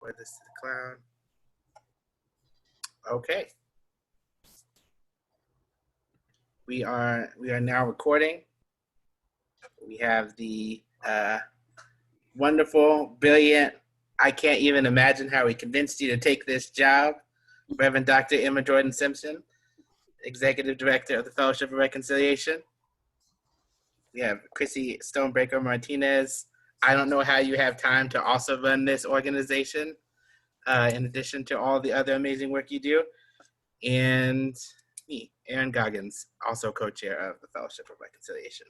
Record this to the cloud. Okay. We are now recording. We have the wonderful, brilliant, I can't even imagine how we convinced you to take this job, Reverend Dr. Emma Jordan-Simpson, Executive Director of the Fellowship of Reconciliation. We have Chrissy Stonebraker-Martinez. I don't know how you have time to also run this organization, in addition to all the other amazing work you do. And me, Aaron Goggans, also co-chair of the Fellowship of Reconciliation.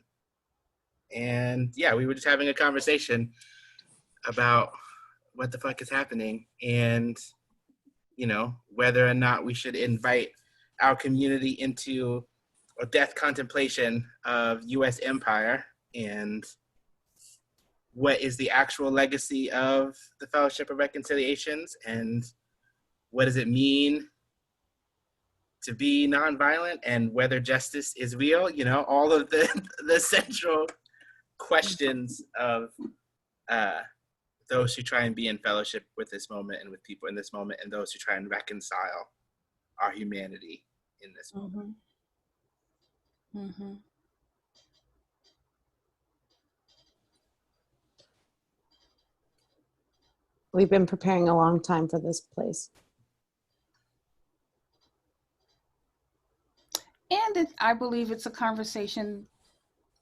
And yeah, we were just having a conversation about what the fuck is happening and, you know, whether or not we should invite our community into a death contemplation of U.S. Empire and what is the actual legacy of the Fellowship of Reconciliations and what does it mean to be nonviolent and whether justice is real, you know, all of the central questions of those who try and be in fellowship with this moment and with people in this moment and those who try and reconcile our humanity in this moment. Mm-hmm. We've been preparing a long time for this place. And I believe it's a conversation,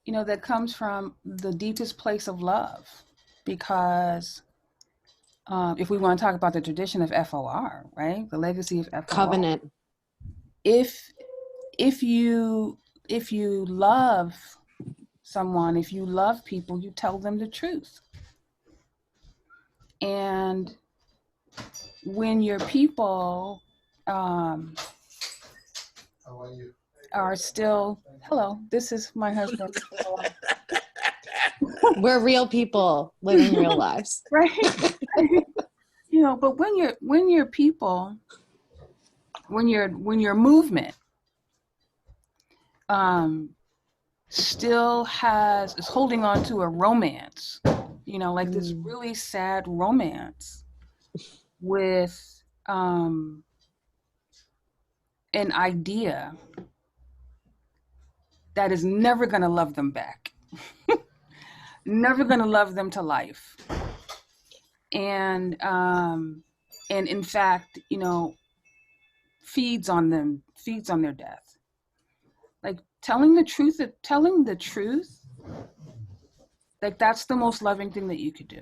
you know, that comes from the deepest place of love. Because if we want to talk about the tradition of FOR, right? The legacy of FOR. Covenant. If you love someone, if you love people, you tell them the truth. And when your people How are you? are still, hello, this is my husband. We're real people living real lives. Right. You know, but when your people, when your movement still is holding on to a romance, you know, like this really sad romance with an idea that is never going to love them back, never going to love them to life. And in fact, you know, feeds on their death. Like telling the truth, like that's the most loving thing that you could do.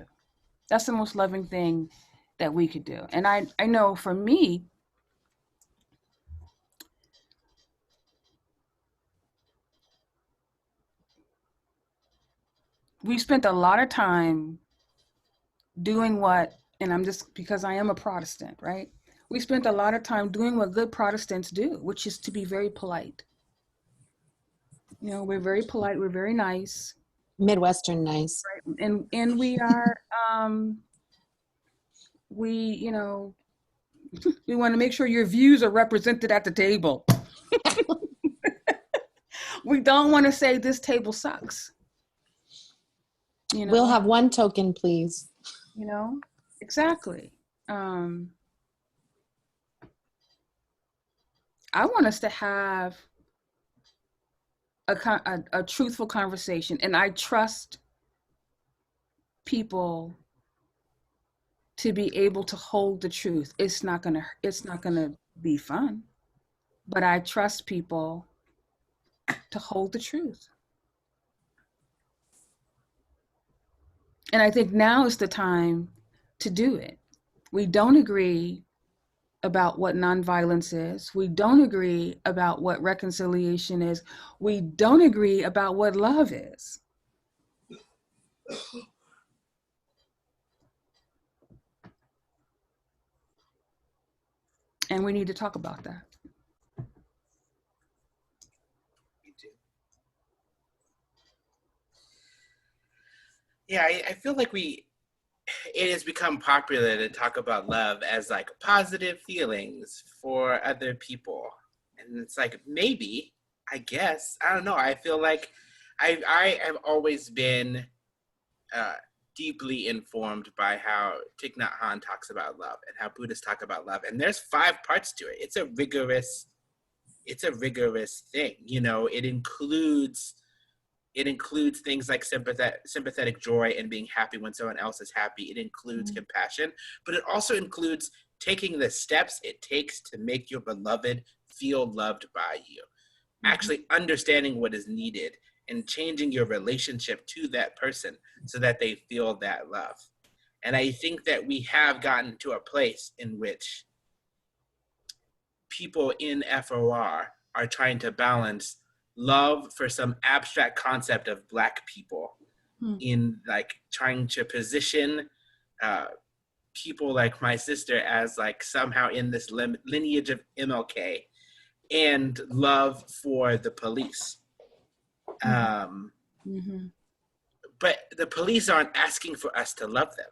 That's the most loving thing that we could do. And I know for me, we spent a lot of time doing what, and I'm just, because I am a Protestant, right? We spent a lot of time doing what good Protestants do, which is to be very polite. You know, we're very polite, we're very nice. Midwestern nice. Right? And we are, you know, we want to make sure your views are represented at the table. We don't want to say this table sucks. You know? We'll have one token, please. You know, exactly. I want us to have a truthful conversation, and I trust people to be able to hold the truth. It's not gonna be fun, but I trust people to hold the truth. And I think now is the time to do it. We don't agree about what nonviolence is. We don't agree about what reconciliation is. We don't agree about what love is. And we need to talk about that. Yeah, I feel like it has become popular to talk about love as like positive feelings for other people. And it's like, maybe, I guess, I don't know. I feel like I have always been deeply informed by how Thich Nhat Hanh talks about love and how Buddhists talk about love. And there's 5 parts to it. It's a rigorous thing. You know, it includes things like sympathetic joy and being happy when someone else is happy. It includes compassion, but it also includes taking the steps it takes to make your beloved feel loved by you. Actually understanding what is needed and changing your relationship to that person so that they feel that love. And I think that we have gotten to a place in which people in FOR are trying to balance love for some abstract concept of Black people in like trying to position people like my sister as like somehow in this lineage of MLK, and love for the police. But the police aren't asking for us to love them.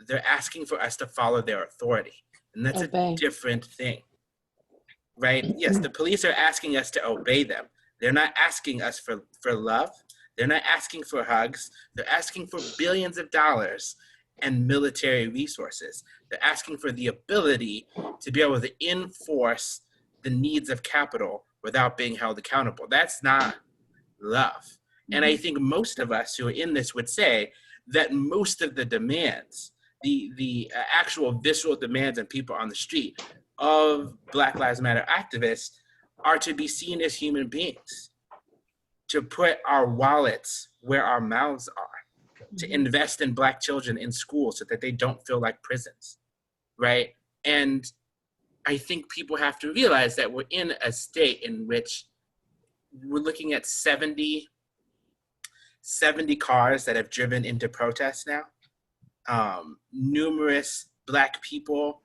They're asking for us to follow their authority. And that's Obey. a different thing, right? Yes, the police are asking us to obey them. They're not asking us for love. They're not asking for hugs. They're asking for billions of dollars and military resources. They're asking for the ability to be able to enforce the needs of capital without being held accountable. That's not love. And I think most of us who are in this would say that most of the demands, the actual visceral demands of people on the street of Black Lives Matter activists are to be seen as human beings, to put our wallets where our mouths are, to invest in Black children in school so that they don't feel like prisons, right? And I think people have to realize that we're in a state in which we're looking at 70 cars that have driven into protests now. Numerous Black people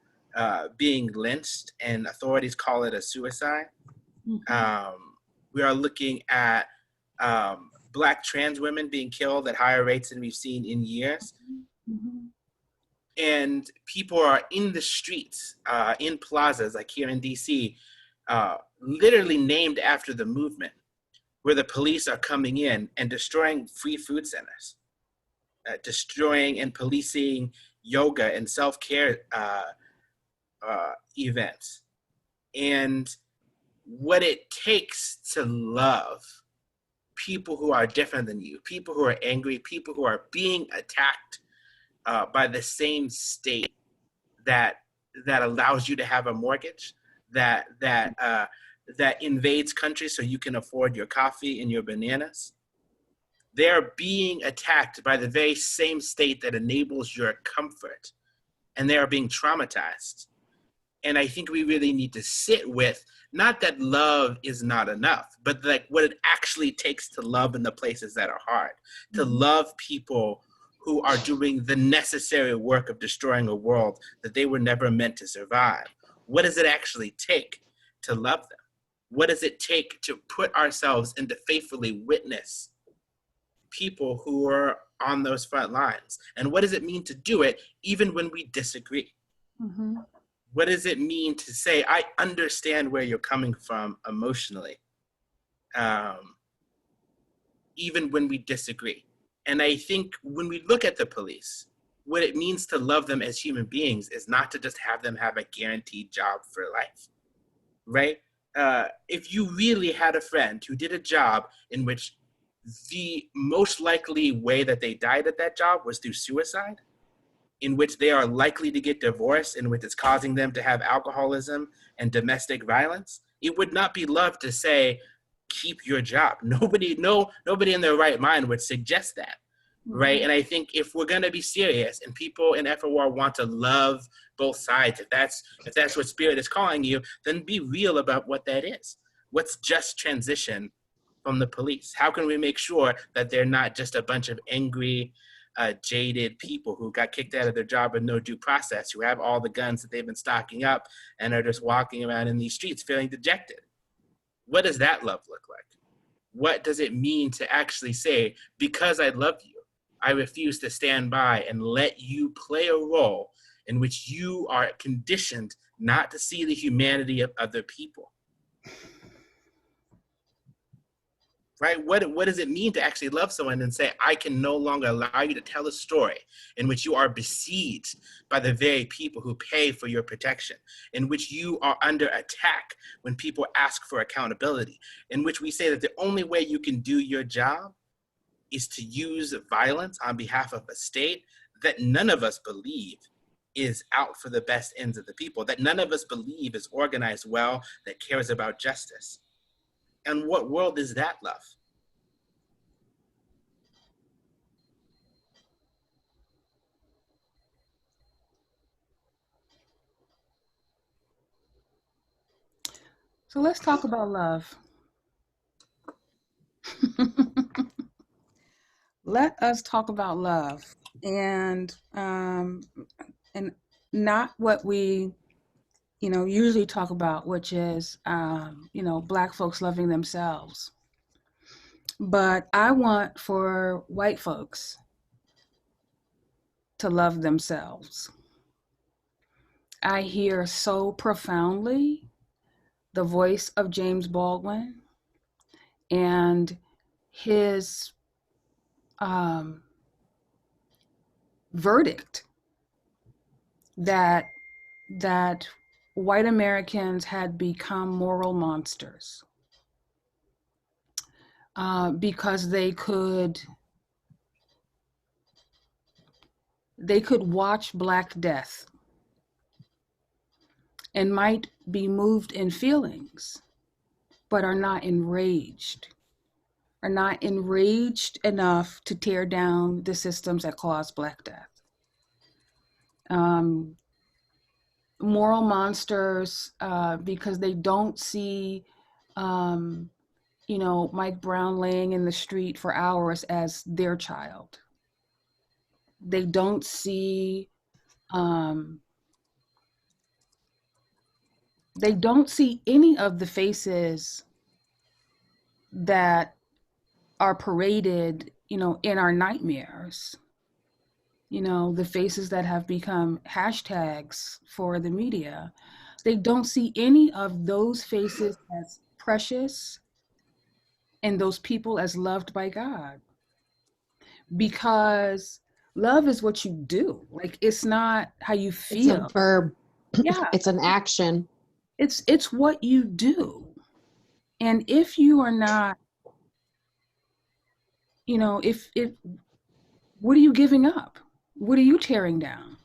being lynched, and authorities call it a suicide. We are looking at Black trans women being killed at higher rates than we've seen in years. And people are in the streets, in plazas like here in DC, literally named after the movement, where the police are coming in and destroying free food centers, destroying and policing yoga and self-care events. And what it takes to love people who are different than you, people who are angry, people who are being attacked by the same state that allows you to have a mortgage, that invades countries so you can afford your coffee and your bananas. They're being attacked by the very same state that enables your comfort, and they are being traumatized. And I think we really need to sit with, not that love is not enough, but like what it actually takes to love in the places that are hard, to love people who are doing the necessary work of destroying a world that they were never meant to survive. What does it actually take to love them? What does it take to put ourselves and to faithfully witness people who are on those front lines? And what does it mean to do it even when we disagree? What does it mean to say, I understand where you're coming from emotionally, even when we disagree? And I think when we look at the police, what it means to love them as human beings is not to just have them have a guaranteed job for life, right? If you really had a friend who did a job in which the most likely way that they died at that job was through suicide, in which they are likely to get divorced, in which it's causing them to have alcoholism and domestic violence, it would not be love to say, keep your job. Nobody in their right mind would suggest that, right? And I think if we're gonna be serious and people in FOR want to love both sides, if that's what Spirit is calling you, then be real about what that is. What's just transition from the police? How can we make sure that they're not just a bunch of angry, jaded people who got kicked out of their job with no due process, who have all the guns that they've been stocking up and are just walking around in these streets feeling dejected? What does that love look like? What does it mean to actually say, because I love you, I refuse to stand by and let you play a role in which you are conditioned not to see the humanity of other people? right? What does it mean to actually love someone and say, I can no longer allow you to tell a story in which you are besieged by the very people who pay for your protection, in which you are under attack when people ask for accountability, in which we say that the only way you can do your job is to use violence on behalf of a state that none of us believe is out for the best ends of the people, that none of us believe is organized well, that cares about justice. And what world is that love? So let's talk about love. Let us talk about love, and not what we usually talk about, which is Black folks loving themselves. But I want for white folks to love themselves. I hear so profoundly the voice of James Baldwin and his verdict that white Americans had become moral monsters because they could watch Black death and might be moved in feelings, but are not enraged enough to tear down the systems that cause Black death. Moral monsters because they don't see, Mike Brown laying in the street for hours as their child. They don't see, any of the faces that are paraded, in our nightmares. The faces that have become hashtags for the media. They don't see any of those faces as precious and those people as loved by God. Because love is what you do. Like, it's not how you feel. It's a verb. Yeah. It's an action. It's what you do. And if you are not, if what are you giving up? What are you tearing down?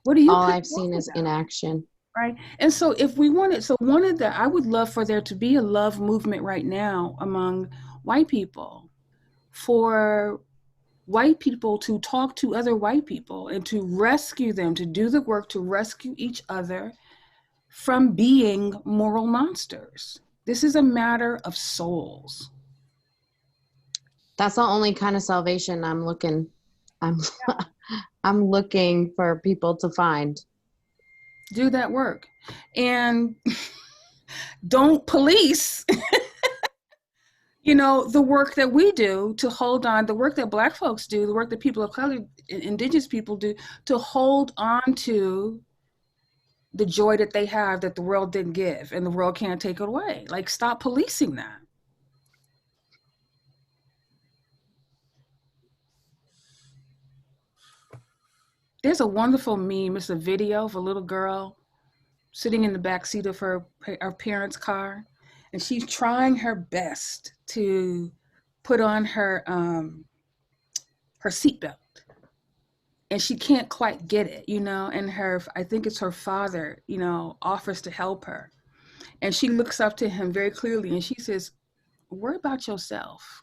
What are you? All I've seen is inaction. Right. And so if we wanted, I would love for there to be a love movement right now among white people, for white people to talk to other white people and to rescue them, to do the work to rescue each other from being moral monsters. This is a matter of souls. That's the only kind of salvation I'm looking for people to find. Do that work. And don't police the work that we do to hold on, the work that Black folks do, the work that people of color, Indigenous people do, to hold on to the joy that they have that the world didn't give and the world can't take it away. Like, stop policing that. There's a wonderful meme. It's a video of a little girl sitting in the back seat of her parents' car, and she's trying her best to put on her seatbelt, and she can't quite get it, and I think it's her father, offers to help her, and she looks up to him very clearly, and she says, "Worry about yourself."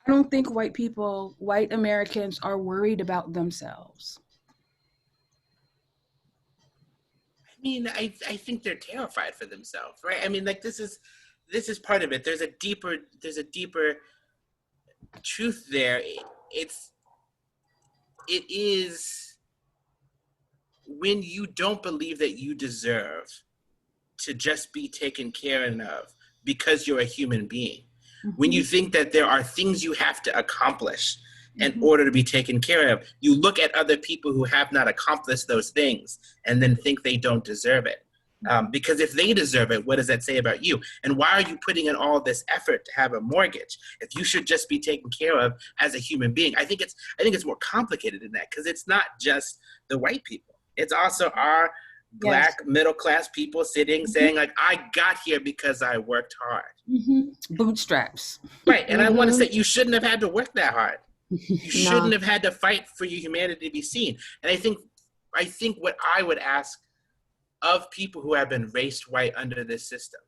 I don't think white Americans are worried about themselves. I mean, I think they're terrified for themselves, right? I mean, like, this is part of it. There's a deeper truth there. It is when you don't believe that you deserve to just be taken care of because you're a human being. Mm-hmm. When you think that there are things you have to accomplish in mm-hmm. order to be taken care of, you look at other people who have not accomplished those things and then think they don't deserve it. Because if they deserve it, what does that say about you? And why are you putting in all this effort to have a mortgage if you should just be taken care of as a human being? I think it's more complicated than that, because it's not just the white people. It's also our Black middle class people sitting saying, like, I got here because I worked hard. Bootstraps. Right. And I want to say, you shouldn't have had to work that hard. You shouldn't have had to fight for your humanity to be seen. And I think what I would ask of people who have been raised white under this system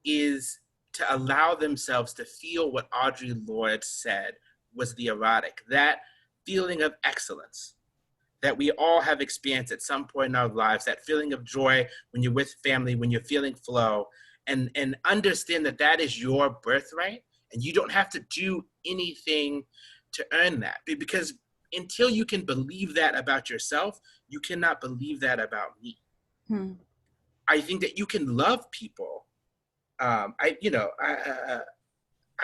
is to allow themselves to feel what Audre Lorde said was the erotic, that feeling of excellence that we all have experienced at some point in our lives, that feeling of joy when you're with family, when you're feeling flow, and understand that that is your birthright, and you don't have to do anything to earn that. Because until you can believe that about yourself, you cannot believe that about me. I think that you can love people. I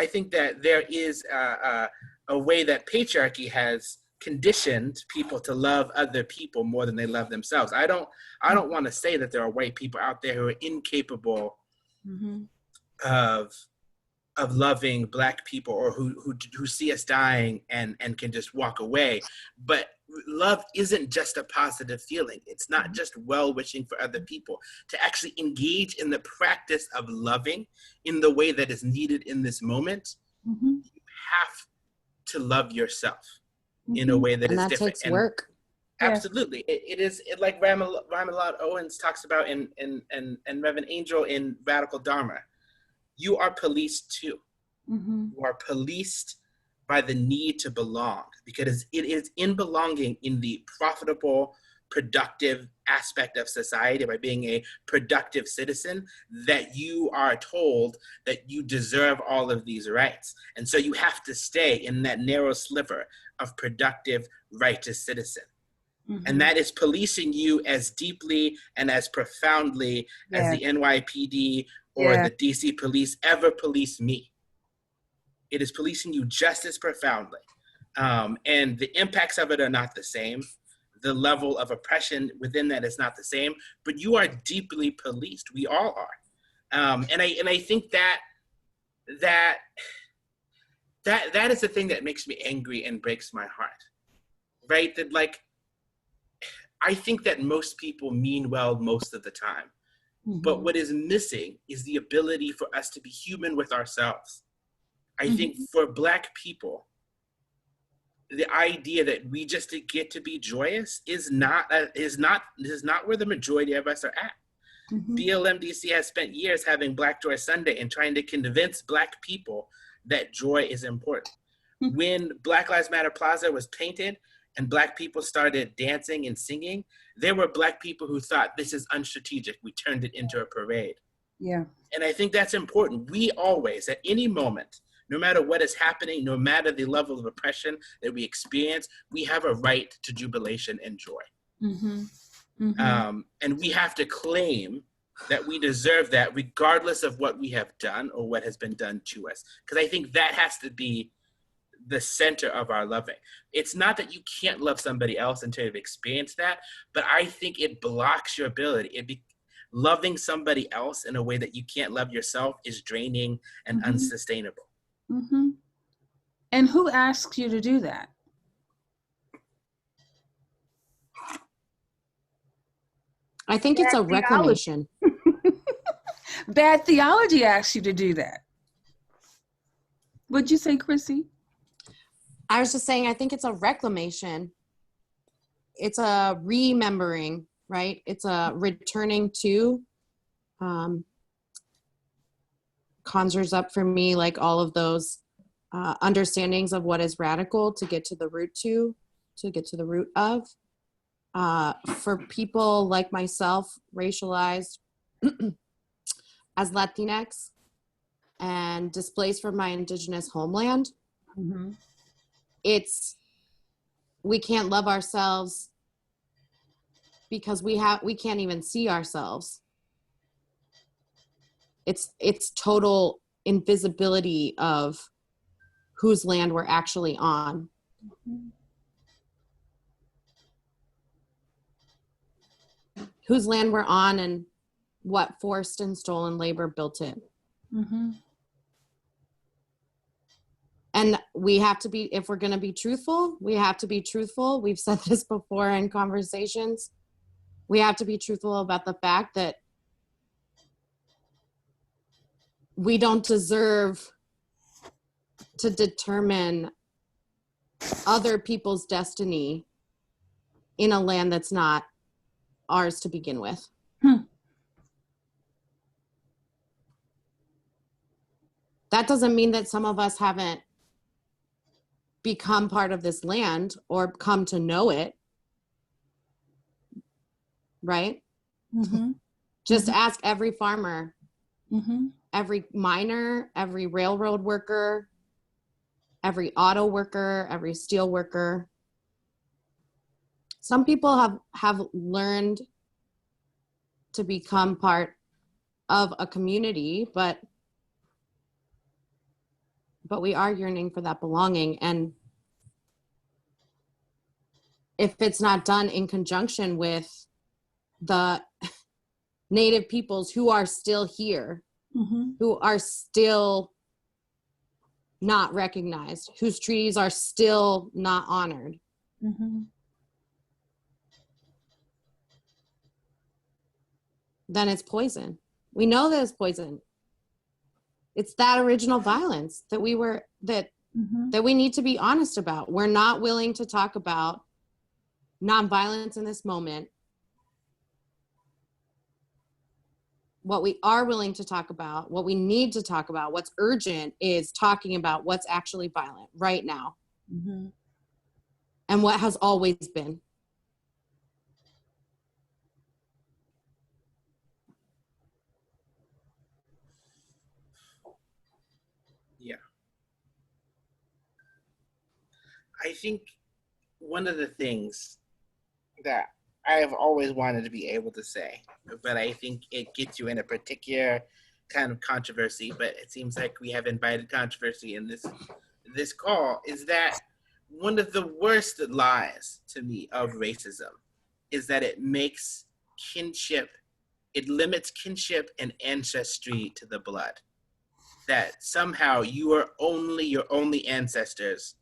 think that there is a way that patriarchy has conditioned people to love other people more than they love themselves. I don't want to say that there are white people out there who are incapable of loving Black people, or who see us dying and can just walk away. But love isn't just a positive feeling. It's not just well-wishing for other people. To actually engage in the practice of loving in the way that is needed in this moment, you have to love yourself in a way that is different. Takes work. Absolutely. It is like Ramalad Owens talks about in Reverend Angel in Radical Dharma. You are policed too. You are policed by the need to belong, because it is in belonging, in the profitable, productive aspect of society, by being a productive citizen, that you are told that you deserve all of these rights. And so you have to stay in that narrow sliver of productive, righteous citizen. And that is policing you as deeply and as profoundly as the NYPD or the DC police ever police me. It is policing you just as profoundly. And the impacts of it are not the same. The level of oppression within that is not the same, but you are deeply policed. We all are. And I think that is the thing that makes me angry and breaks my heart, right? That, like, I think that most people mean well most of the time, but what is missing is the ability for us to be human with ourselves. I think for Black people, the idea that we just get to be joyous is not where the majority of us are at. BLM DC has spent years having Black Joy Sunday and trying to convince Black people that joy is important. When Black Lives Matter Plaza was painted and Black people started dancing and singing, there were Black people who thought, this is unstrategic. We turned it into a parade. And I think that's important. We always, at any moment, no matter what is happening, no matter the level of oppression that we experience, we have a right to jubilation and joy. And we have to claim that we deserve that regardless of what we have done or what has been done to us. Because I think that has to be the center of our loving. It's not that you can't love somebody else until you've experienced that, but I think it blocks your ability. Loving somebody else in a way that you can't love yourself is draining and unsustainable. And who asks you to do that? I think it's a reclamation. Bad theology asks you to do that. What'd you say, Chrissy? I was just saying, I think it's a reclamation. It's a remembering, right? It's a returning to, conjures up for me like all of those understandings of what is radical to get to the root of. For people like myself, racialized as Latinx and displaced from my indigenous homeland, we can't love ourselves because we can't even see ourselves. It's total invisibility of whose land we're actually on. whose land we're on and what forced and stolen labor built it. Mm-hmm. And we have to be, if we're going to be truthful, we have to be truthful. We've said this before in conversations. We have to be truthful about the fact that we don't deserve to determine other people's destiny in a land that's not ours to begin with. That doesn't mean that some of us haven't become part of this land or come to know it, right? Mm-hmm. Just ask every farmer, Mm-hmm. every miner, every railroad worker, every auto worker, every steel worker. Some people have learned to become part of a community, but we are yearning for that belonging. And if it's not done in conjunction with the native peoples who are still here, Mm-hmm. who are still not recognized, whose treaties are still not honored, Mm-hmm. then it's poison. We know that it's poison. It's that original violence that we need to be honest about. We're not willing to talk about nonviolence in this moment. What we are willing to talk about, what we need to talk about, what's urgent is talking about what's actually violent right now. Mm-hmm. And what has always been. Yeah. I think one of the things that I have always wanted to be able to say, but I think it gets you in a particular kind of controversy, but it seems like we have invited controversy in this call, is that one of the worst lies to me of racism is that it makes kinship, it limits kinship and ancestry to the blood. That somehow your only ancestors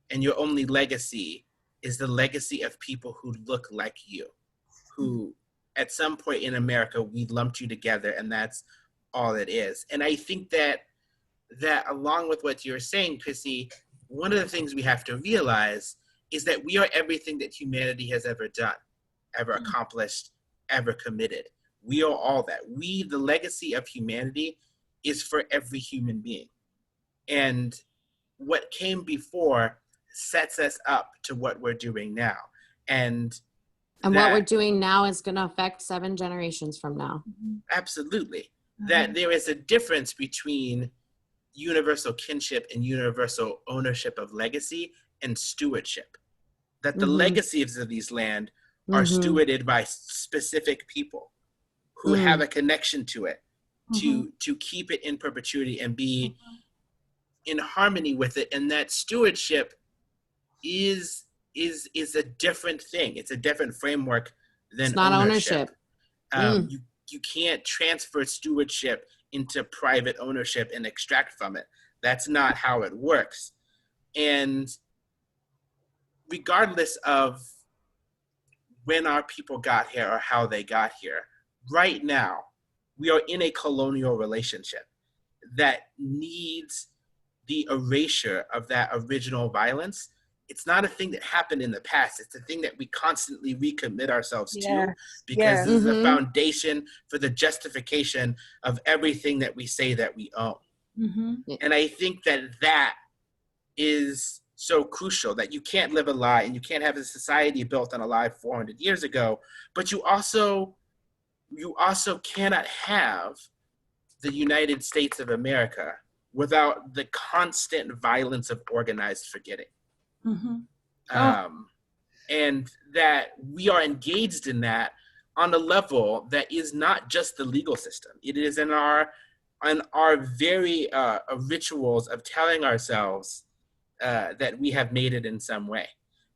and your only legacy is the legacy of people who look like you, who at some point in America, we lumped you together and that's all it is. And I think that along with what you're saying, Chrissy, one of the things we have to realize is that we are everything that humanity has ever done, ever accomplished, ever committed. We are all that. The legacy of humanity is for every human being. And what came before sets us up to what we're doing now. And what we're doing now is going to affect 7 generations from now. Absolutely. That there is a difference between universal kinship and universal ownership of legacy and stewardship. That the legacies of these land are stewarded by specific people who have a connection to it, to keep it in perpetuity and be in harmony with it. And that stewardship is a different thing. It's a different framework than it's not ownership. You can't transfer stewardship into private ownership and extract from it. That's not how it works. And regardless of when our people got here or how they got here, right now, we are in a colonial relationship that needs the erasure of that original violence. It's not a thing that happened in the past. It's a thing that we constantly recommit ourselves to, because this is the foundation for the justification of everything that we say that we own. And I think that is so crucial, that you can't live a lie and you can't have a society built on a lie 400 years ago, but you also cannot have the United States of America without the constant violence of organized forgetting. And that we are engaged in that on a level that is not just the legal system. It is in our very rituals of telling ourselves that we have made it in some way,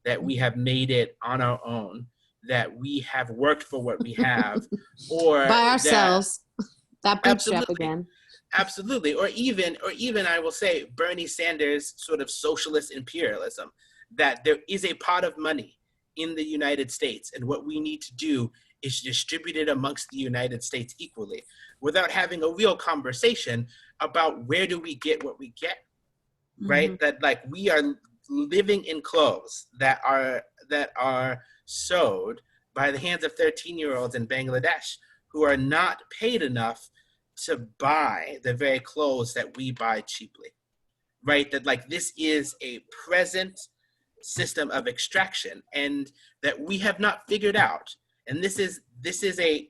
that we have made it on our own, that we have worked for what we have, or By ourselves. That bootstrap Absolutely. again. Absolutely. Or even I will say Bernie Sanders' sort of socialist imperialism, that there is a pot of money in the United States, and what we need to do is distribute it amongst the United States equally, without having a real conversation about where do we get what we get, right? That like we are living in clothes that are sewed by the hands of 13-year-olds in Bangladesh who are not paid enough to buy the very clothes that we buy cheaply, right? That like this is a present system of extraction, and that we have not figured out. And this is a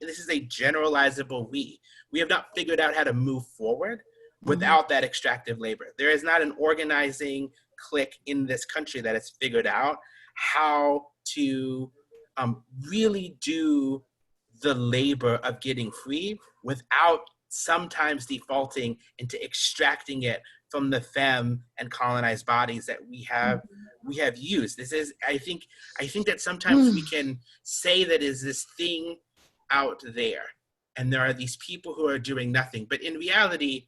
generalizable we. We have not figured out how to move forward without that extractive labor. There is not an organizing clique in this country that has figured out how to really do the labor of getting free without sometimes defaulting into extracting it from the femme and colonized bodies that we have used. This is, I think that sometimes we can say that is this thing out there, and there are these people who are doing nothing, but in reality,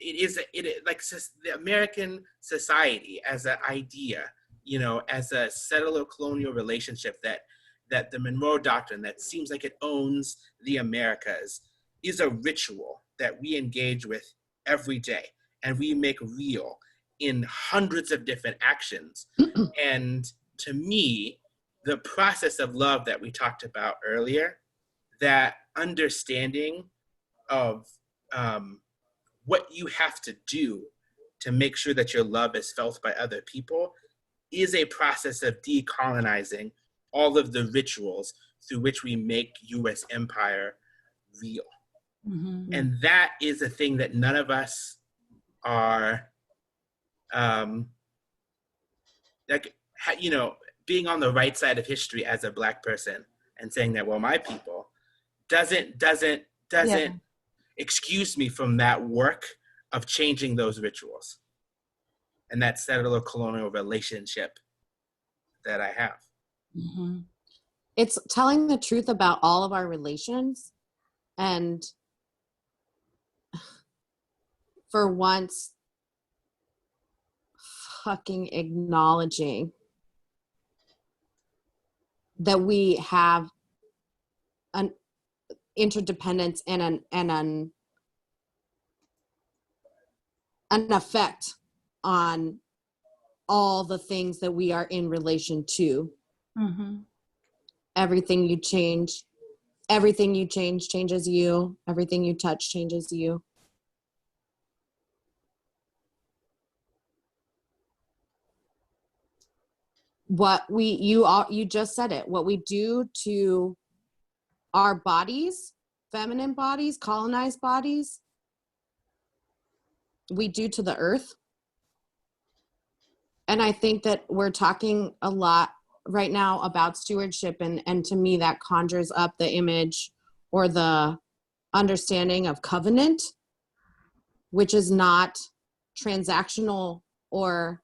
the American society as an idea, you know, as a settler colonial relationship that the Monroe Doctrine, that seems like it owns the Americas, is a ritual that we engage with every day, and we make real in hundreds of different actions. And to me, the process of love that we talked about earlier, that understanding of what you have to do to make sure that your love is felt by other people, is a process of decolonizing all of the rituals through which we make U.S. Empire real. And that is a thing that none of us are, being on the right side of history as a Black person and saying that, well, my people, doesn't excuse me from that work of changing those rituals and that settler colonial relationship that I have. It's telling the truth about all of our relations, and for once fucking acknowledging that we have an interdependence and an effect on all the things that we are in relation to. Everything you change changes you. Everything you touch changes you. You just said it, what we do to our bodies, feminine bodies, colonized bodies, we do to the earth. And I think that we're talking a lot right now about stewardship, and to me that conjures up the image or the understanding of covenant, which is not transactional, or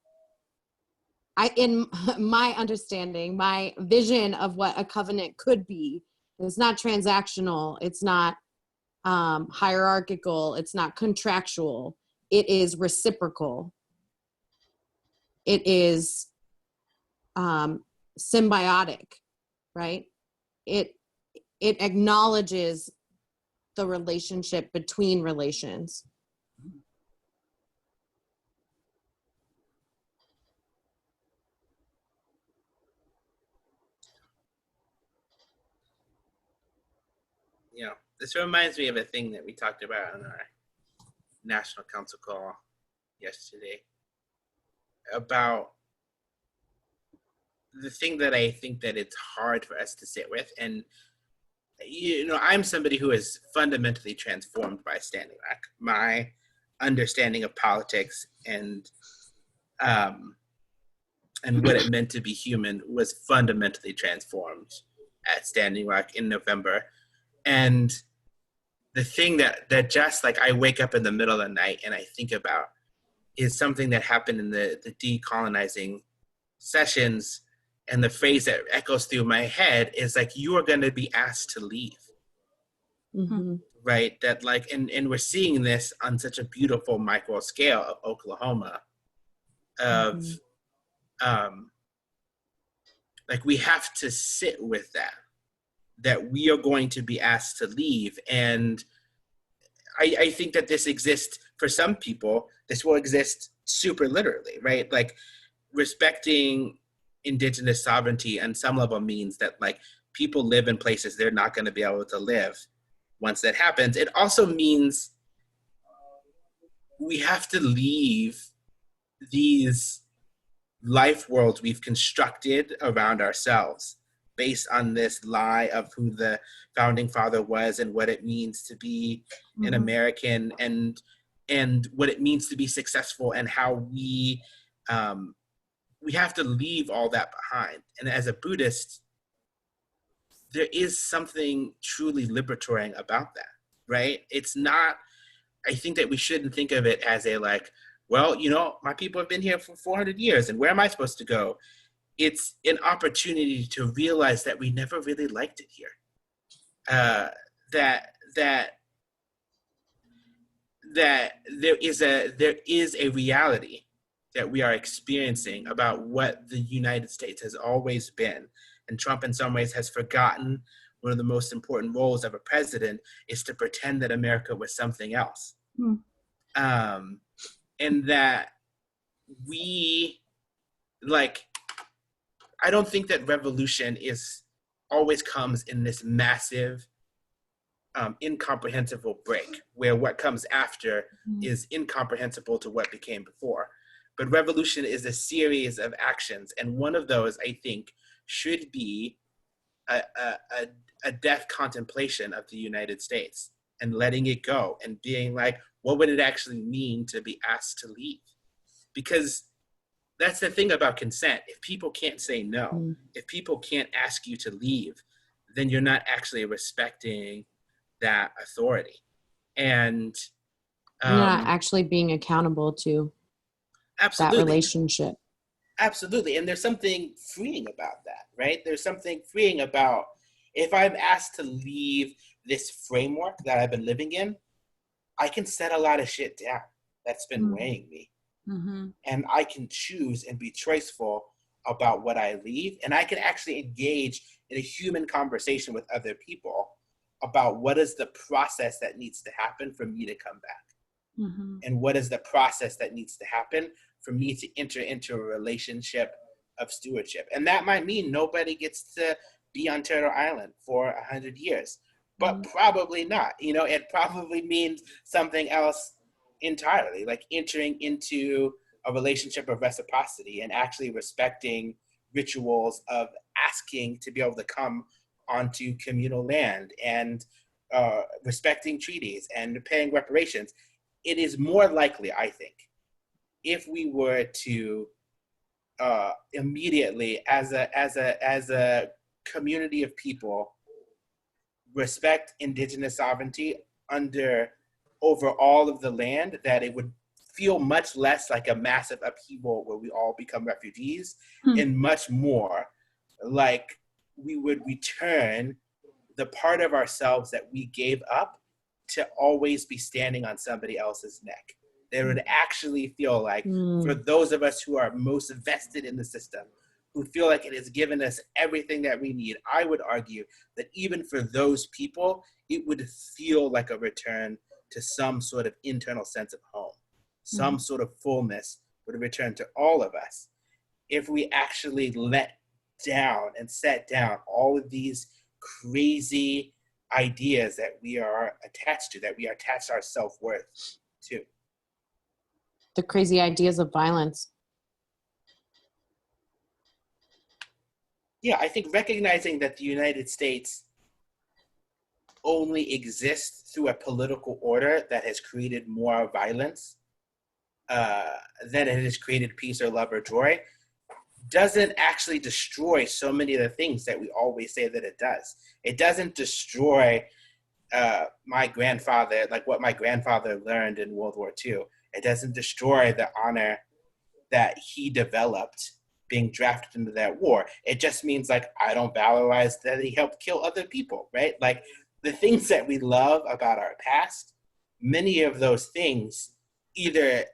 in my understanding, my vision of what a covenant could be, it's not transactional, it's not hierarchical, it's not contractual, it is reciprocal, it is symbiotic, right? It acknowledges the relationship between relations. You know, this reminds me of a thing that we talked about on our National Council call yesterday, about the thing that I think that it's hard for us to sit with. And, you know, I'm somebody who is fundamentally transformed by Standing Rock. My understanding of politics and what it meant to be human was fundamentally transformed at Standing Rock in November. And the thing that just like I wake up in the middle of the night and I think about is something that happened in the decolonizing sessions And the phrase that echoes through my head is like, you are going to be asked to leave. Mhm. Right? That like, and we're seeing this on such a beautiful micro scale of Oklahoma of, like, we have to sit with that we are going to be asked to leave. And I think that this exists for some people. This will exist super literally, right? Like, respecting indigenous sovereignty on some level means that like people live in places they're not going to be able to live once that happens. It also means we have to leave these life worlds we've constructed around ourselves based on this lie of who the founding father was and what it means to be an American, and what it means to be successful, and how we have to leave all that behind. And as a Buddhist, there is something truly liberatory about that, right? It's not, I think that we shouldn't think of it as a like, well, you know, my people have been here for 400 years and where am I supposed to go? It's an opportunity to realize that we never really liked it here. That there is a reality that we are experiencing about what the United States has always been. And Trump in some ways has forgotten one of the most important roles of a president is to pretend that America was something else. And that we, like, I don't think that revolution always comes in this massive, incomprehensible break where what comes after is incomprehensible to what became before. But revolution is a series of actions. And one of those, I think, should be a death contemplation of the United States and letting it go and being like, what would it actually mean to be asked to leave? Because that's the thing about consent. If people can't say no, if people can't ask you to leave, then you're not actually respecting that authority. And You're not actually being accountable to absolutely. that relationship. Absolutely. And there's something freeing about that, right? There's something freeing about, if I'm asked to leave this framework that I've been living in, I can set a lot of shit down that's been weighing me. And I can choose and be choiceful about what I leave. And I can actually engage in a human conversation with other people about what is the process that needs to happen for me to come back. And what is the process that needs to happen for me to enter into a relationship of stewardship. And that might mean nobody gets to be on Turtle Island for 100 years, but probably not. You know, it probably means something else entirely, like entering into a relationship of reciprocity and actually respecting rituals of asking to be able to come onto communal land and respecting treaties and paying reparations. It is more likely, I think, if we were to immediately, as a community of people, respect indigenous sovereignty over all of the land, that it would feel much less like a massive upheaval where we all become refugees, and much more like we would return the part of ourselves that we gave up to always be standing on somebody else's neck. They would actually feel like, for those of us who are most vested in the system, who feel like it has given us everything that we need, I would argue that even for those people, it would feel like a return to some sort of internal sense of home. Some sort of fullness would return to all of us if we actually let down and set down all of these crazy ideas that we are attached to, that we are attached our self-worth to. The crazy ideas of violence. Yeah, I think recognizing that the United States only exists through a political order that has created more violence than it has created peace or love or joy doesn't actually destroy so many of the things that we always say that it does. It doesn't destroy my grandfather, like what my grandfather learned in World War II. It doesn't destroy the honor that he developed being drafted into that war. It just means like, I don't valorize that he helped kill other people, right? Like the things that we love about our past, many of those things either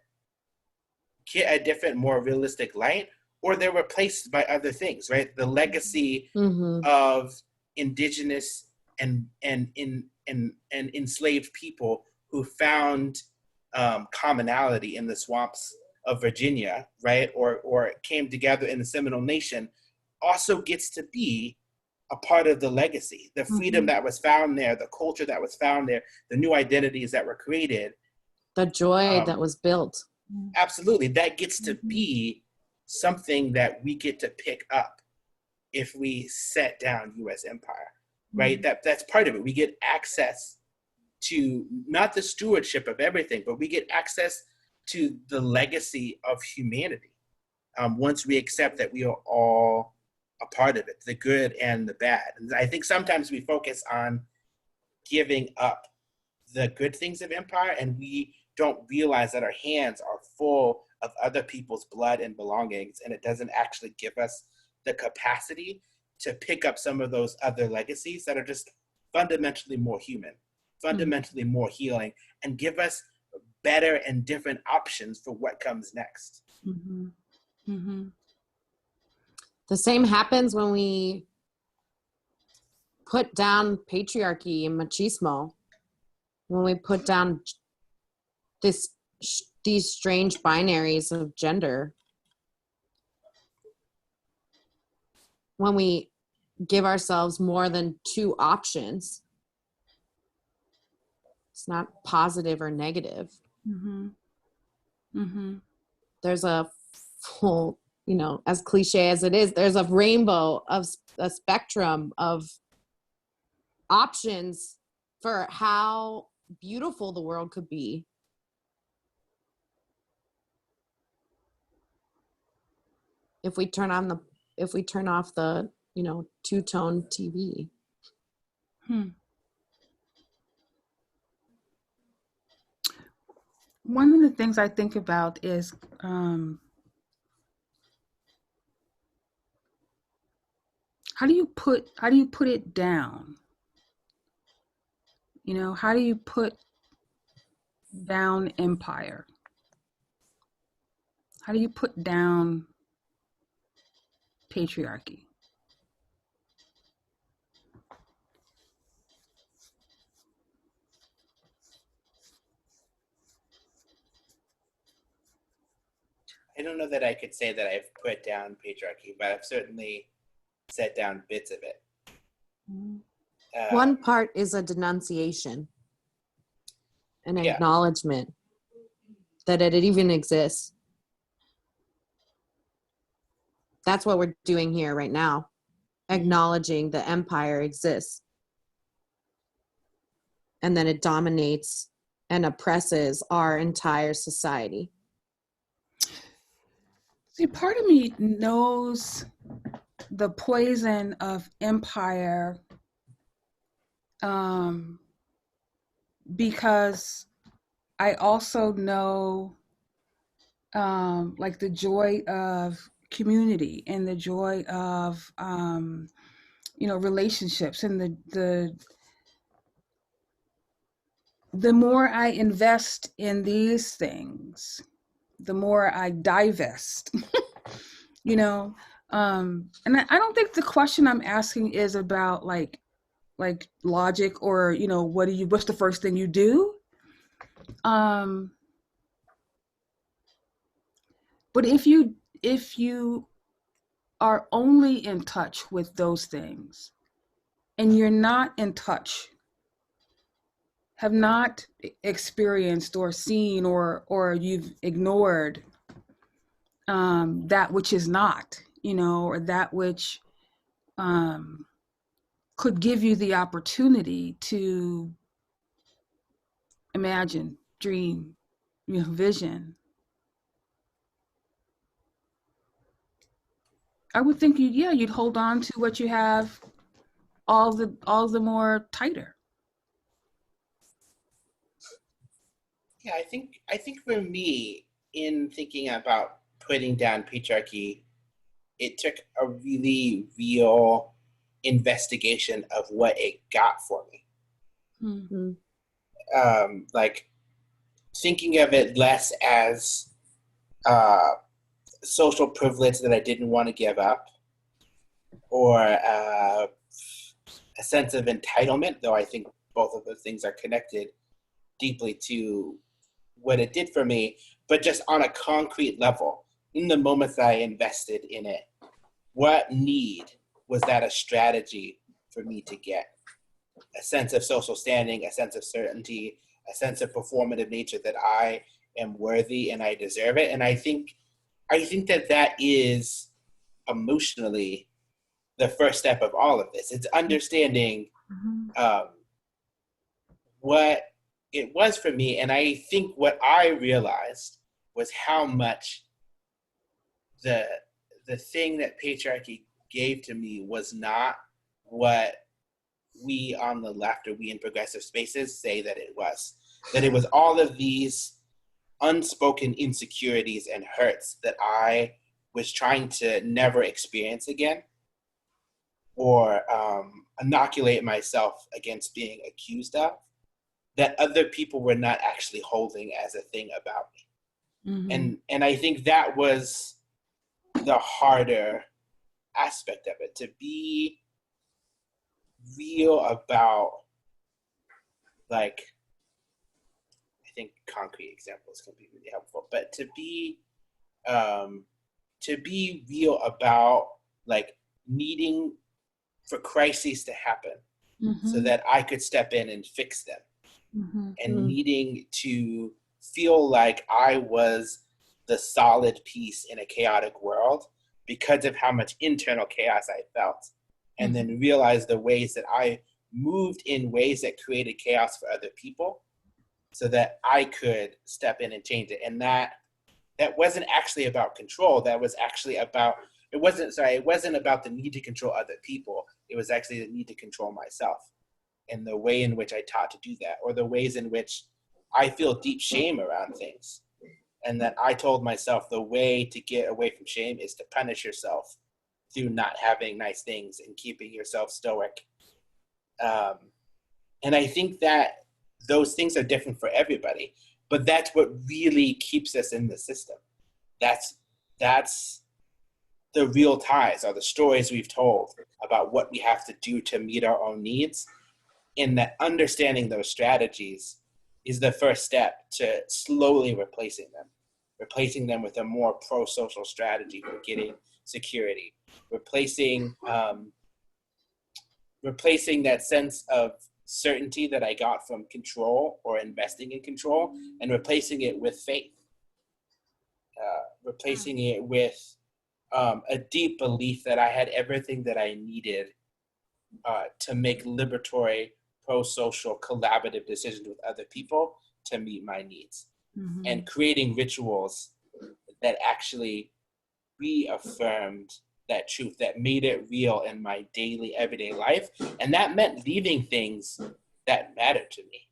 get a different, more realistic light, or they're replaced by other things, right? The legacy of indigenous and enslaved people who found commonality in the swamps of Virginia, right? Or came together in the Seminole Nation, also gets to be a part of the legacy. The freedom that was found there, the culture that was found there, the new identities that were created. The joy that was built. Absolutely. That gets to be something that we get to pick up if we set down U.S. Empire, right? That's part of it. We get access to not the stewardship of everything, but we get access to the legacy of humanity. Once we accept that we are all a part of it, the good and the bad. And I think sometimes we focus on giving up the good things of empire, and we don't realize that our hands are full of other people's blood and belongings, and it doesn't actually give us the capacity to pick up some of those other legacies that are just fundamentally more human, fundamentally more healing, and give us better and different options for what comes next. The same happens when we put down patriarchy and machismo, when we put down these strange binaries of gender, when we give ourselves more than two options. It's not positive or negative. There's a full, as cliche as it is, there's a rainbow of a spectrum of options for how beautiful the world could be. If we turn off the, two-tone TV. One of the things I think about is how do you put it down? How do you put down empire? How do you put down patriarchy? I don't know that I could say that I've put down patriarchy, but I've certainly set down bits of it. One part is a denunciation, an acknowledgement that it even exists. That's what we're doing here right now, acknowledging the empire exists. And then it dominates and oppresses our entire society. See, part of me knows the poison of empire because I also know like the joy of community and the joy of relationships, and the more I invest in these things, the more I divest. And I don't think the question I'm asking is about like logic or what's the first thing you do. But if you are only in touch with those things and you're not in touch, have not experienced or seen or you've ignored that which is not, or that which could give you the opportunity to imagine, dream, vision. I would think you'd hold on to what you have all the more tighter. Yeah, I think for me, in thinking about putting down patriarchy, it took a really real investigation of what it got for me. Mm-hmm. Like thinking of it less as social privilege that I didn't want to give up, or a sense of entitlement, though I think both of those things are connected deeply to what it did for me, but just on a concrete level, in the moments that I invested in it, what need was that a strategy for me to get? A sense of social standing, a sense of certainty, a sense of performative nature that I am worthy and I deserve it. And I think that is emotionally the first step of all of this. It's understanding what it was for me. And I think what I realized was how much the thing that patriarchy gave to me was not what we on the left or we in progressive spaces say that it was. That it was all of these unspoken insecurities and hurts that I was trying to never experience again, or inoculate myself against being accused of, that other people were not actually holding as a thing about me. Mm-hmm. And I think that was the harder aspect of it, to be real about, like, I think concrete examples can be really helpful, but to be real about, like, needing for crises to happen so that I could step in and fix them, and needing to feel like I was the solid piece in a chaotic world because of how much internal chaos I felt, and then realize the ways that I moved in ways that created chaos for other people so that I could step in and change it. And that wasn't actually about control. That was actually about, it wasn't about the need to control other people. It was actually the need to control myself, and the way in which I taught to do that, or the ways in which I feel deep shame around things. And that I told myself the way to get away from shame is to punish yourself through not having nice things and keeping yourself stoic. And I think that those things are different for everybody, but that's what really keeps us in the system. That's the real ties, are the stories we've told about what we have to do to meet our own needs. In that, understanding those strategies is the first step to slowly replacing them with a more pro-social strategy for getting security, replacing that sense of certainty that I got from control or investing in control, and replacing it with faith, replacing it with a deep belief that I had everything that I needed to make liberatory, pro-social, collaborative decisions with other people to meet my needs, and creating rituals that actually reaffirmed that truth, that made it real in my daily, everyday life. And that meant leaving things that mattered to me.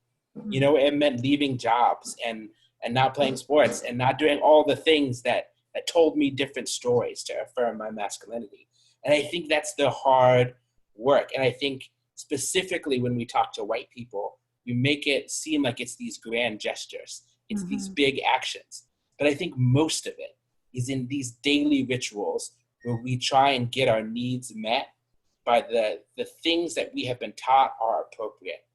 You know, it meant leaving jobs and not playing sports and not doing all the things that told me different stories to affirm my masculinity. And I think that's the hard work. And I think specifically when we talk to white people, we make it seem like it's these grand gestures. It's these big actions. But I think most of it is in these daily rituals where we try and get our needs met by the things that we have been taught are appropriate.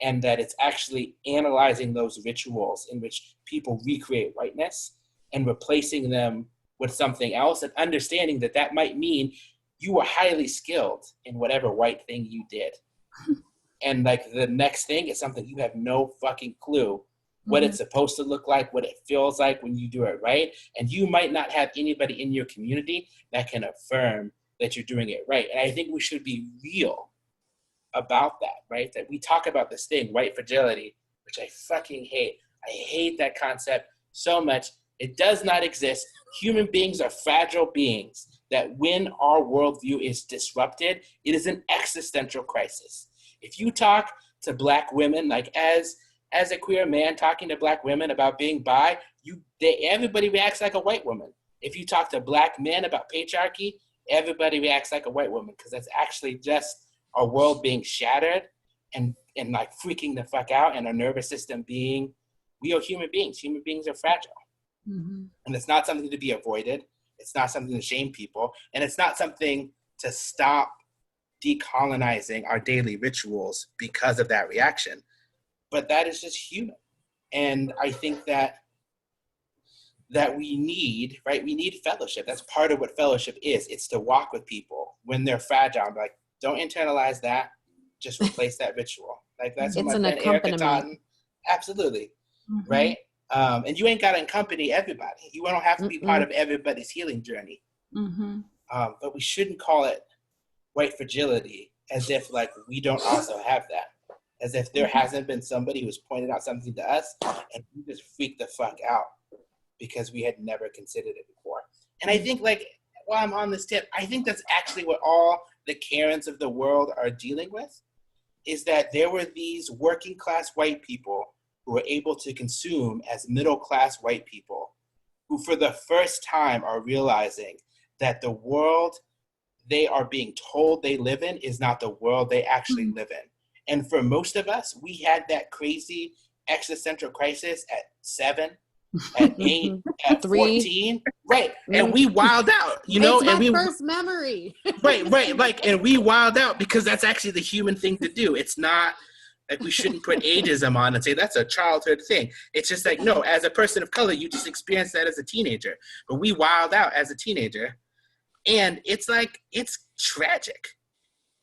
And that it's actually analyzing those rituals in which people recreate whiteness and replacing them with something else, and understanding that that might mean you were highly skilled in whatever white thing you did. And like the next thing is something you have no fucking clue what it's supposed to look like, what it feels like when you do it right. And you might not have anybody in your community that can affirm that you're doing it right. And I think we should be real about that, right? That we talk about this thing, white fragility, which I fucking hate. I hate that concept so much. It does not exist. Human beings are fragile beings that when our worldview is disrupted, it is an existential crisis. If you talk to Black women, like as a queer man talking to Black women about being bi, everybody reacts like a white woman. If you talk to Black men about patriarchy, everybody reacts like a white woman, because that's actually just our world being shattered and like freaking the fuck out, and our nervous system being, we are human beings. Human beings are fragile. Mm-hmm. And it's not something to be avoided. It's not something to shame people. And it's not something to stop decolonizing our daily rituals because of that reaction. But that is just human. And I think that we need, right? We need fellowship. That's part of what fellowship is. It's to walk with people when they're fragile. I'm like, don't internalize that. Just replace that ritual. Like that's what It's my an friend Erica accompaniment. taught. Absolutely. Mm-hmm. Right? And you ain't got to accompany everybody. You don't have to be part of everybody's healing journey. Mm-hmm. But we shouldn't call it white fragility as if like we don't also have that. As if there hasn't been somebody who's pointed out something to us and we just freak the fuck out because we had never considered it before. And I think, like, while I'm on this tip, I think that's actually what all the Karens of the world are dealing with, is that there were these working class white people who were able to consume as middle class white people, who for the first time are realizing that the world they are being told they live in is not the world they actually live in. And for most of us, we had that crazy existential crisis at 7, at 8, at 3. 14, right? And we wild out, you know. It's my and we first memory. right, like, and we wild out because that's actually the human thing to do. It's not like we shouldn't put ageism on and say that's a childhood thing. It's just like, no, as a person of color, you just experience that as a teenager. But we wild out as a teenager, and it's like, it's tragic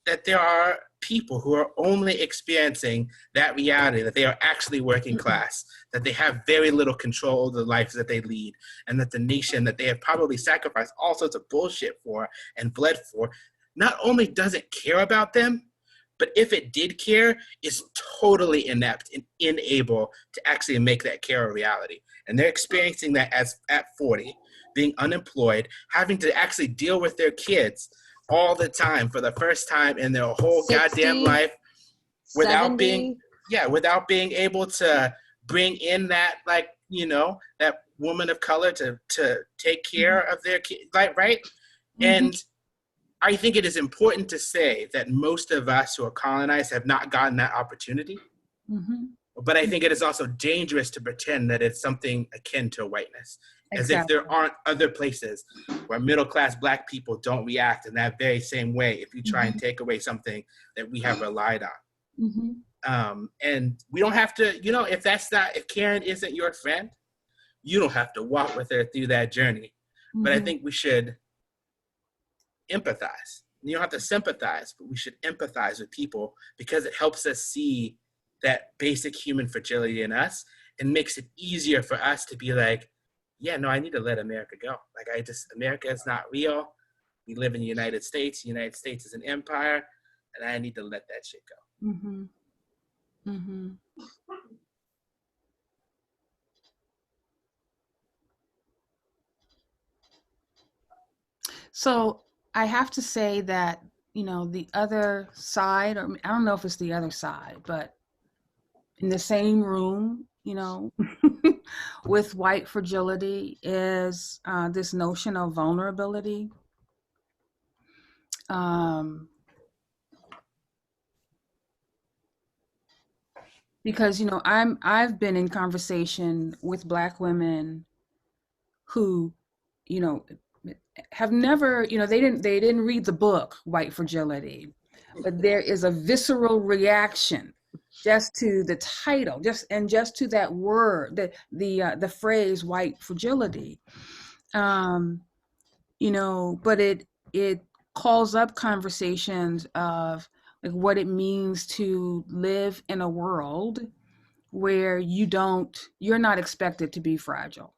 that there are people who are only experiencing that reality, that they are actually working class, that they have very little control over the lives that they lead, and that the nation that they have probably sacrificed all sorts of bullshit for and bled for, not only doesn't care about them, but if it did care, is totally inept and unable to actually make that care a reality. And they're experiencing that as at 40, being unemployed, having to actually deal with their kids all the time for the first time in their whole 60, goddamn life, without 70. without being able to bring in that, like, you know, that woman of color to take care of their kid, like, right? And I think it is important to say that most of us who are colonized have not gotten that opportunity. But I think it is also dangerous to pretend that it's something akin to whiteness, as if there aren't other places where middle-class Black people don't react in that very same way if you try and take away something that we have relied on. And we don't have to, you know, if Karen isn't your friend, you don't have to walk with her through that journey. But I think we should empathize. You don't have to sympathize, but we should empathize with people because it helps us see that basic human fragility in us and makes it easier for us to be like, yeah, no, I need to let America go. Like, America is not real. We live in the United States. The United States is an empire, and I need to let that shit go. So I have to say that, you know, the other side, or I don't know if it's the other side, but in the same room, you know, with white fragility is this notion of vulnerability. Because, you know, I've been in conversation with Black women who, you know, have never, you know, they didn't read the book White Fragility, but there is a visceral reaction just to the title, just to that word, the phrase white fragility. You know, but it calls up conversations of like what it means to live in a world where you're not expected to be fragile.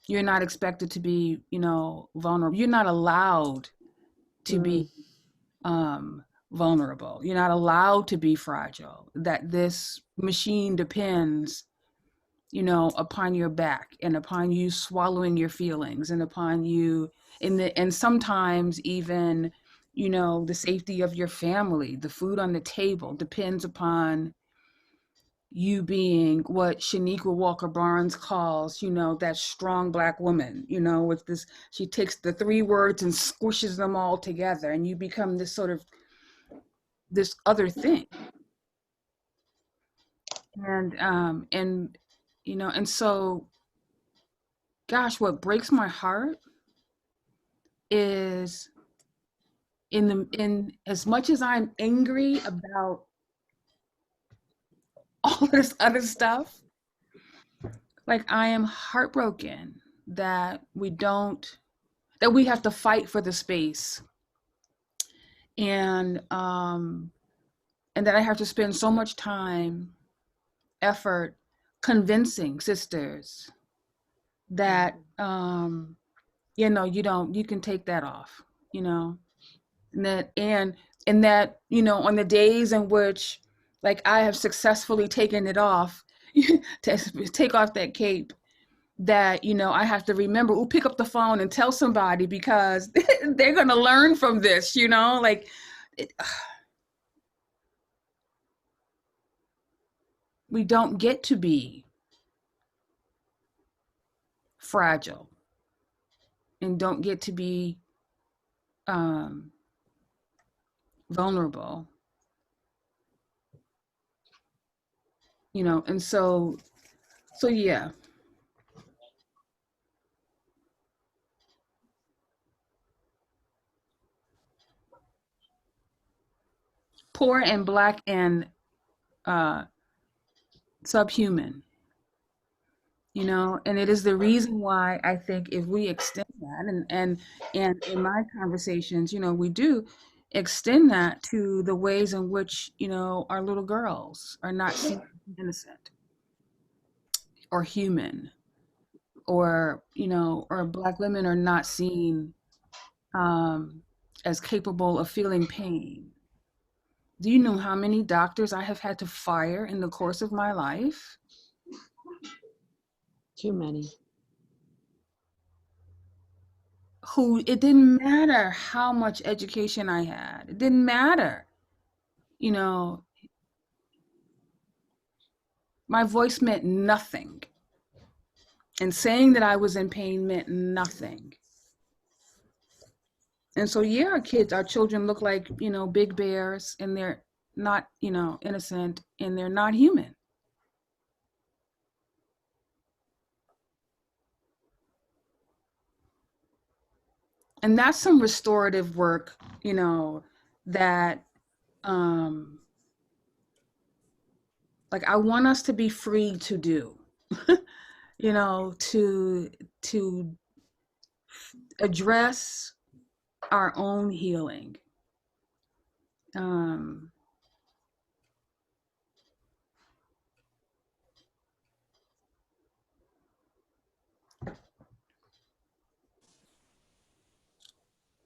You're not expected to be, you know, vulnerable. You're not allowed to be vulnerable. You're not allowed to be fragile. That this machine depends, you know, upon your back and upon you swallowing your feelings and upon you and sometimes even, you know, the safety of your family, the food on the table depends upon, you being what Shaniqua Walker Barnes calls, that strong Black woman, with this, she takes the 3 words and squishes them all together, and you become this sort of, this other thing. And so, gosh, what breaks my heart is in as much as I'm angry about all this other stuff, like, I am heartbroken that we have to fight for the space, and that I have to spend so much time, effort, convincing sisters that you can take that off, and that on the days in which, like, I have successfully taken it off, to take off that cape, that I have to remember, pick up the phone and tell somebody, because they're gonna learn from this, like we don't get to be fragile, and don't get to be vulnerable, and so yeah. Poor and Black and subhuman, and it is the reason why I think if we extend that, and in my conversations, we do extend that to the ways in which, our little girls are not seen innocent or human, or, or Black women are not seen as capable of feeling pain. Do you know how many doctors I have had to fire in the course of my life? Too many. Who, it didn't matter how much education I had. It didn't matter. My voice meant nothing. And saying that I was in pain meant nothing. And so, yeah, our children look like, big bears, and they're not, innocent, and they're not human. And that's some restorative work, that, like, I want us to be free to do, to address our own healing.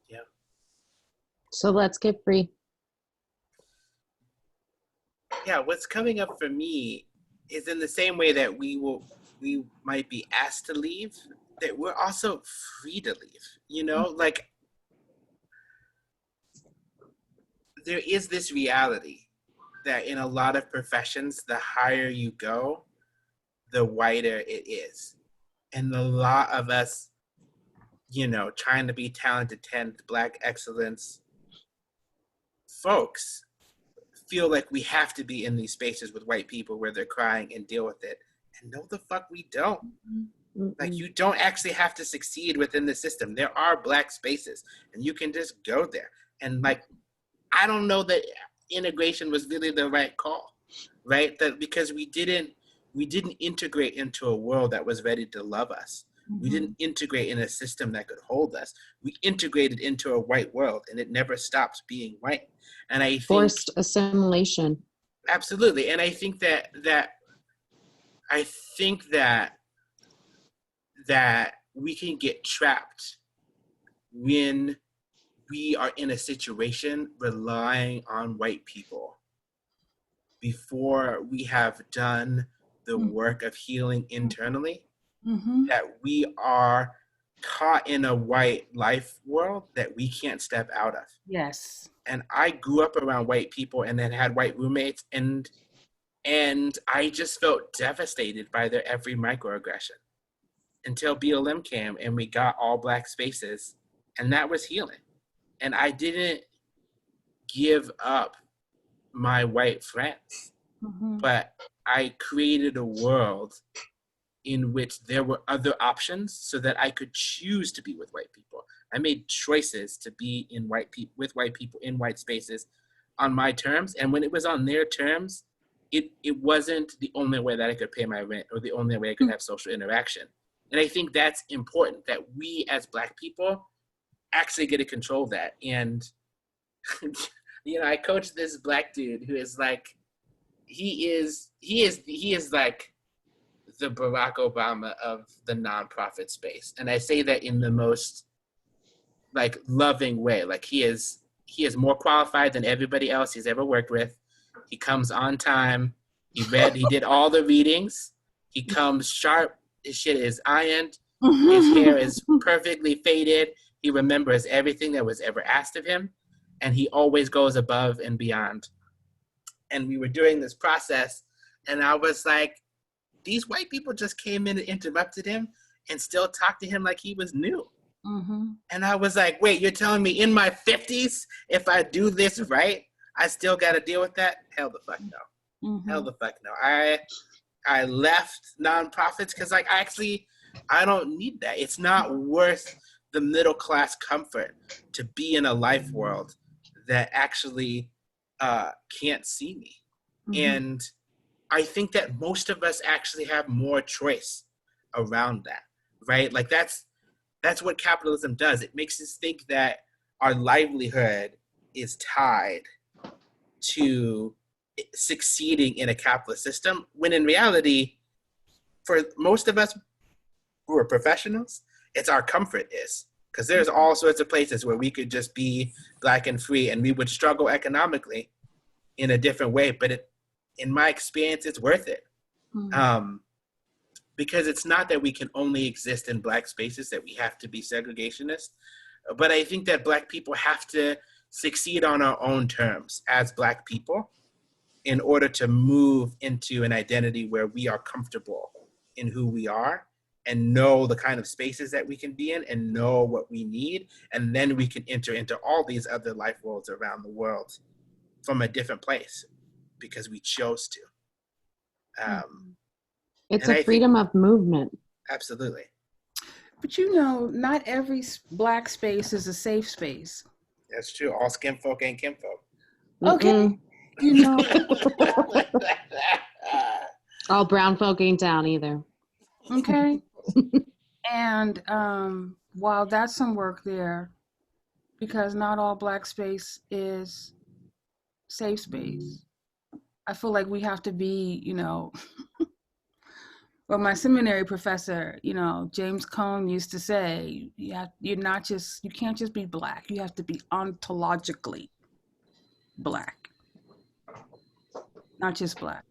Yeah. So let's get free. Yeah, what's coming up for me is in the same way that we might be asked to leave, that we're also free to leave. Like, there is this reality that in a lot of professions, the higher you go, the whiter it is. And a lot of us, trying to be talented 10th Black excellence folks feel like we have to be in these spaces with white people where they're crying and deal with it. And no, the fuck we don't. Like, you don't actually have to succeed within the system. There are Black spaces, and you can just go there. And, like, I don't know that integration was really the right call, right? That because we didn't integrate into a world that was ready to love us. Mm-hmm. We didn't integrate in a system that could hold us. We integrated into a white world, and it never stops being white. And I think forced assimilation. Absolutely. And I think that we can get trapped when we are in a situation relying on white people before we have done the work of healing internally, that we are caught in a white life world that we can't step out of. Yes. And I grew up around white people and then had white roommates, and And I just felt devastated by their every microaggression until BLM came and we got all Black spaces, and that was healing. And I didn't give up my white friends, but I created a world in which there were other options so that I could choose to be with white people. I made choices to be with white people in white spaces on my terms. And when it was on their terms, it wasn't the only way that I could pay my rent or the only way I could have social interaction. And I think that's important, that we as Black people actually get to control that. And, you know, I coach this Black dude who is like, he is like the Barack Obama of the nonprofit space. And I say that in the most like loving way. Like he is more qualified than everybody else he's ever worked with. He comes on time. He did all the readings. He comes sharp. His shit is ironed. His hair is perfectly faded. He remembers everything that was ever asked of him. And he always goes above and beyond. And we were doing this process, and I was like, these white people just came in and interrupted him and still talked to him like he was new. And I was like, wait, you're telling me in my 50s, if I do this right, I still got to deal with that? Hell the fuck no. Hell the fuck no. I left nonprofits because like I don't need that. It's not worth the middle class comfort to be in a life world that actually can't see me. And I think that most of us actually have more choice around that, right? Like that's what capitalism does. It makes us think that our livelihood is tied to succeeding in a capitalist system, when in reality, for most of us who are professionals, it's our comfort is. Because there's all sorts of places where we could just be Black and free and we would struggle economically in a different way. But in my experience, it's worth it. Because it's not that we can only exist in Black spaces, that we have to be segregationist. But I think that Black people have to succeed on our own terms as Black people in order to move into an identity where we are comfortable in who we are and know the kind of spaces that we can be in and know what we need. And then we can enter into all these other life worlds around the world from a different place because we chose to. It's a freedom of movement. Absolutely. But you know, not every Black space is a safe space. That's true. All skin folk ain't kinfolk. Okay. You know. All brown folk ain't down either. Okay. And while that's some work there, because not all Black space is safe space, I feel like we have to be, you know, well, my seminary professor, you know, James Cone used to say, you can't just be Black. You have to be ontologically Black, not just Black.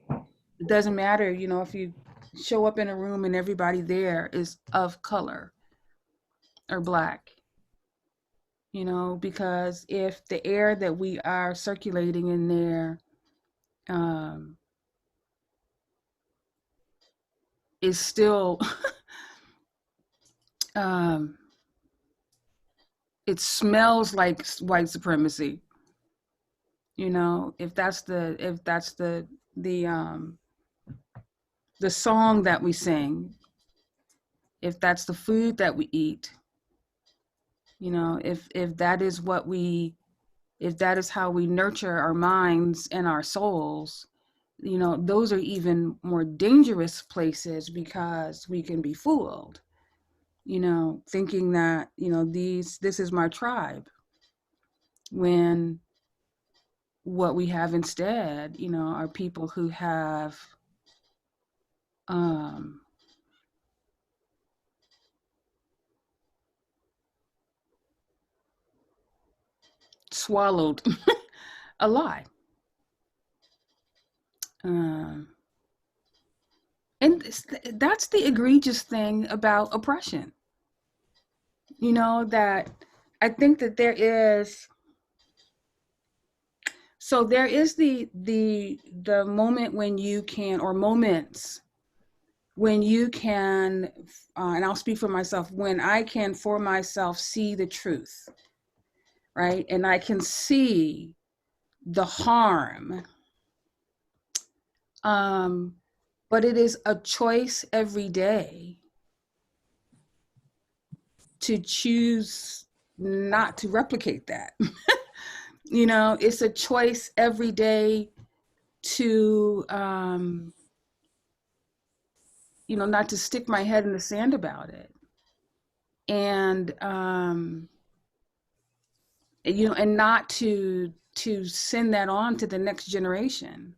It doesn't matter, you know, if you show up in a room and everybody there is of color or Black, you know, because if the air that we are circulating in there is still it smells like white supremacy, you know, if that's the song that we sing, if that's the food that we eat, you know, if that is how we nurture our minds and our souls, you know, those are even more dangerous places because we can be fooled, you know, thinking that, you know, this is my tribe, when what we have instead, you know, are people who have swallowed a lie. And that's the egregious thing about oppression. You know, that I think that there is So there is the moment when you can, or moments when you can, and I'll speak for myself, when I can for myself see the truth, right? And I can see the harm. But it is a choice every day to choose not to replicate that. You know, it's a choice every day to, you know, not to stick my head in the sand about it. And, you know, and not to send that on to the next generation.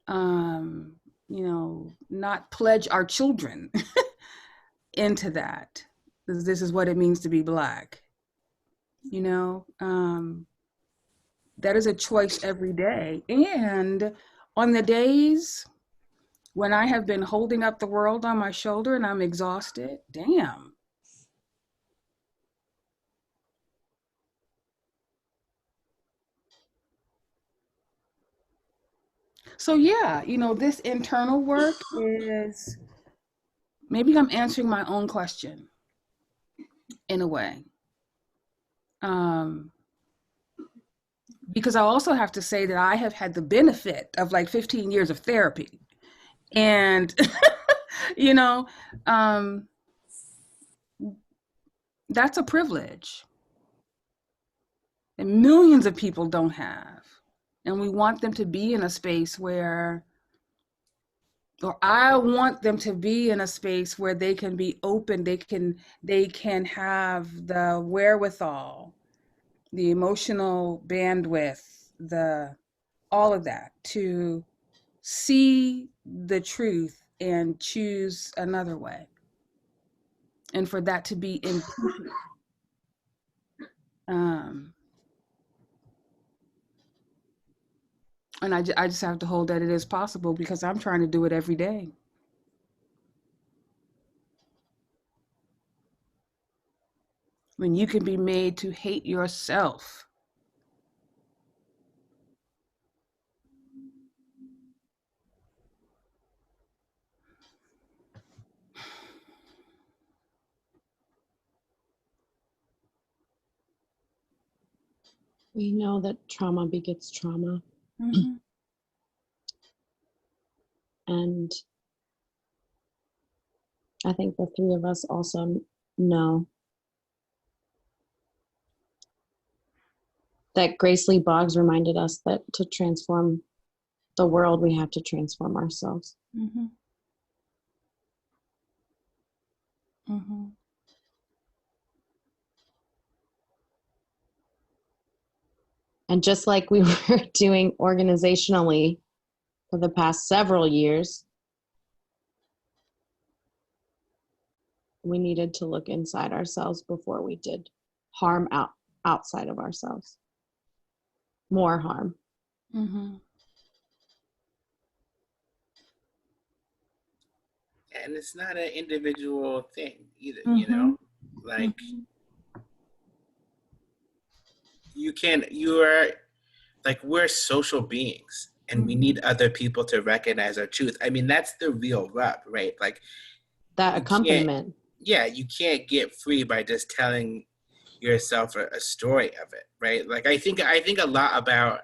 You know, not pledge our children into that. This is what it means to be Black. You know, that is a choice every day. And on the days when I have been holding up the world on my shoulder and I'm exhausted, damn. So yeah, you know, this internal work is, maybe I'm answering my own question in a way. Because I also have to say that I have had the benefit of like 15 years of therapy. And, you know, that's a privilege that millions of people don't have. And we want them to be in a space where, or I want them to be in a space where they can be open, they can have the wherewithal, the emotional bandwidth, all of that, to see the truth and choose another way. And for that to be intentional. And I just have to hold that it is possible, because I'm trying to do it every day. When you can be made to hate yourself. We know that trauma begets trauma. Mm-hmm. And I think the three of us also know that Grace Lee Boggs reminded us that to transform the world, we have to transform ourselves. Mm-hmm. Mm-hmm. And just like we were doing organizationally for the past several years, we needed to look inside ourselves before we did harm outside of ourselves. More harm. Mm-hmm. And it's not an individual thing either, Mm-hmm. you know? Like, Mm-hmm. we're social beings, and we need other people to recognize our truth. I mean, that's the real rub, right? Like, That accompaniment. you can't get free by just telling yourself a story of it, right? Like, I think a lot about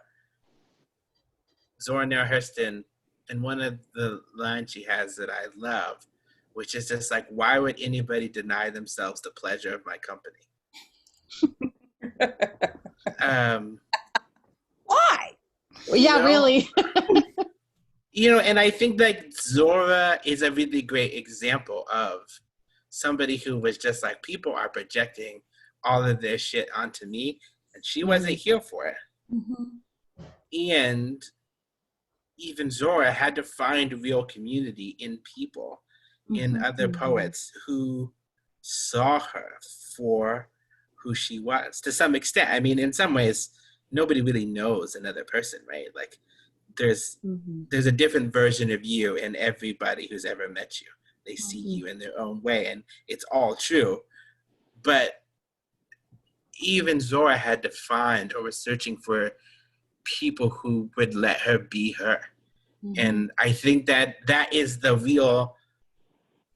Zora Neale Hurston, and one of the lines she has that I love, which is just like, why would anybody deny themselves the pleasure of my company? Why? Yeah, really. You know, and I think that Zora is a really great example of somebody who was just like, people are projecting all of their shit onto me, and she wasn't here for it. Mm-hmm. And even Zora had to find real community in people, in other poets who saw her for who she was, to some extent. I mean, in some ways, nobody really knows another person, right? Like, there's a different version of you in everybody who's ever met you. They see you in their own way, and it's all true. But even Zora had to find, or was searching for, people who would let her be her. Mhm. And I think that is the real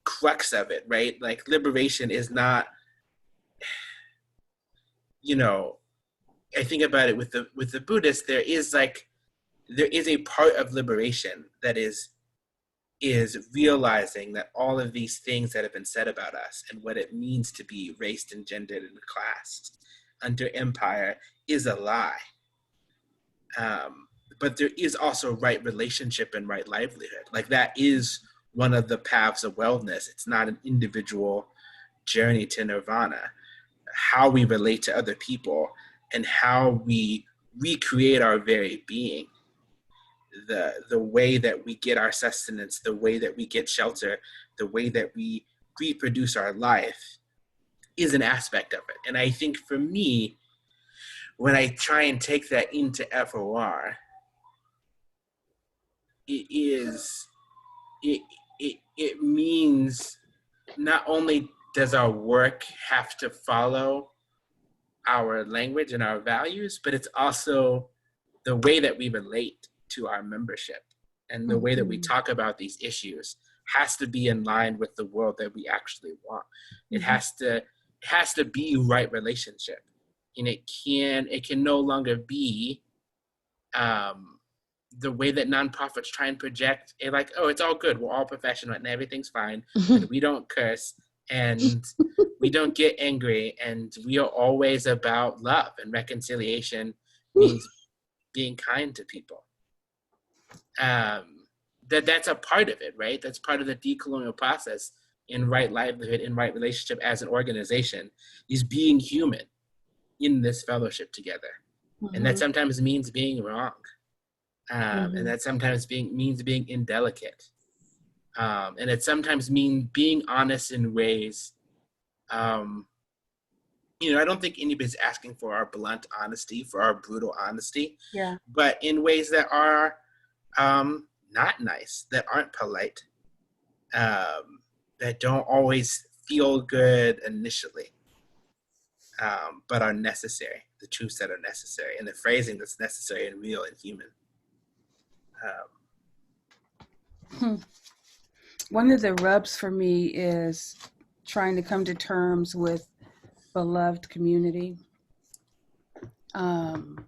crux of it, right? Like liberation is not, I think about it with the Buddhists, there is a part of liberation that is realizing that all of these things that have been said about us and what it means to be raced and gendered and classed under empire is a lie. But there is also right relationship and right livelihood. Like that is one of the paths of wellness. It's not an individual journey to nirvana. How we relate to other people and how we recreate our very being, the way that we get our sustenance, the way that we get shelter, the way that we reproduce our life is an aspect of it. And I think for me, when I try and take that into FOR, it means not only does our work have to follow our language and our values, but it's also the way that we relate to our membership and the way that we talk about these issues has to be in line with the world that we actually want. It has to be right relationship, and it can no longer be the way that nonprofits try and project it, like, oh, it's all good, we're all professional and everything's fine, and we don't curse and we don't get angry, and we are always about love, and reconciliation means being kind to people. That's a part of it, right? That's part of the decolonial process in right livelihood, in right relationship as an organization, is being human in this fellowship together. And that sometimes means being wrong. And that sometimes means being indelicate. And it sometimes means being honest in ways, I don't think anybody's asking for our blunt honesty, for our brutal honesty, Yeah. but in ways that are not nice, that aren't polite, that don't always feel good initially, but are necessary, the truths that are necessary, and the phrasing that's necessary and real and human. One of the rubs for me is trying to come to terms with beloved community. And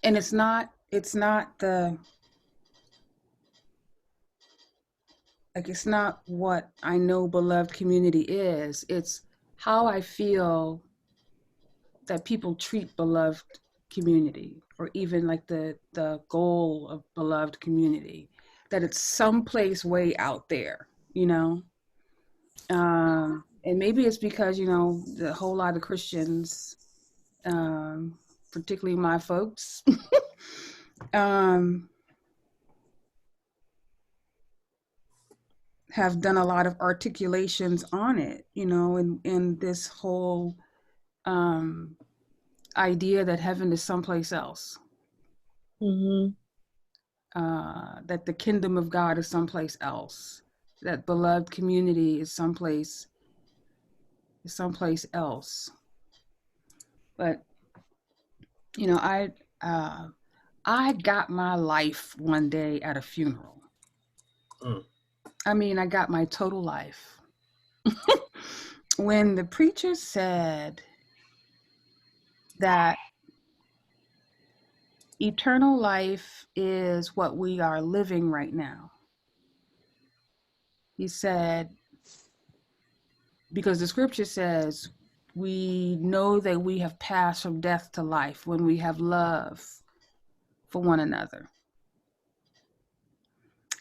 it's not what I know beloved community is. It's how I feel that people treat beloved community, or even like the goal of beloved community, that it's someplace way out there, and maybe it's because the whole lot of Christians, particularly my folks, have done a lot of articulations on it, and this whole idea that heaven is someplace else, that the kingdom of God is someplace else, that beloved community is someplace else. But I got my life one day at a funeral. I mean, I got my total life. When the preacher said that eternal life is what we are living right now, he said, because the scripture says we know that we have passed from death to life when we have love for one another.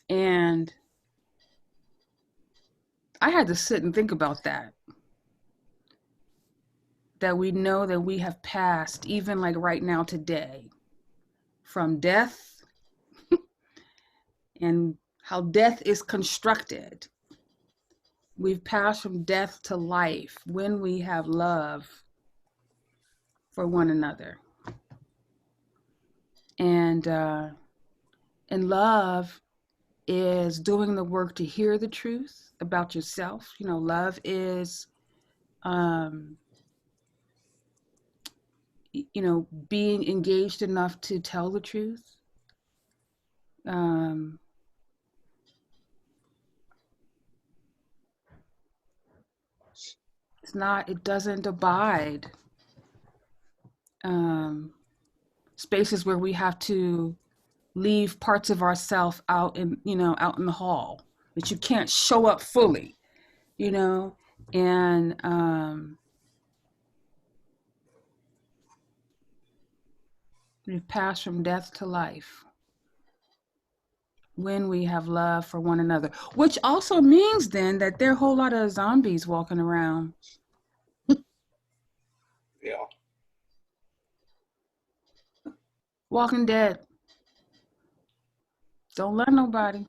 And I had to sit and think about that we know that we have passed, even like right now today, from death and how death is constructed. We've passed from death to life when we have love for one another. And love is doing the work to hear the truth about yourself. Love is being engaged enough to tell the truth. It doesn't abide spaces where we have to leave parts of ourself out in the hall, that you can't show up fully, and we've passed from death to life when we have love for one another, which also means then that there are a whole lot of zombies walking around. Yeah. Walking Dead. Don't let nobody.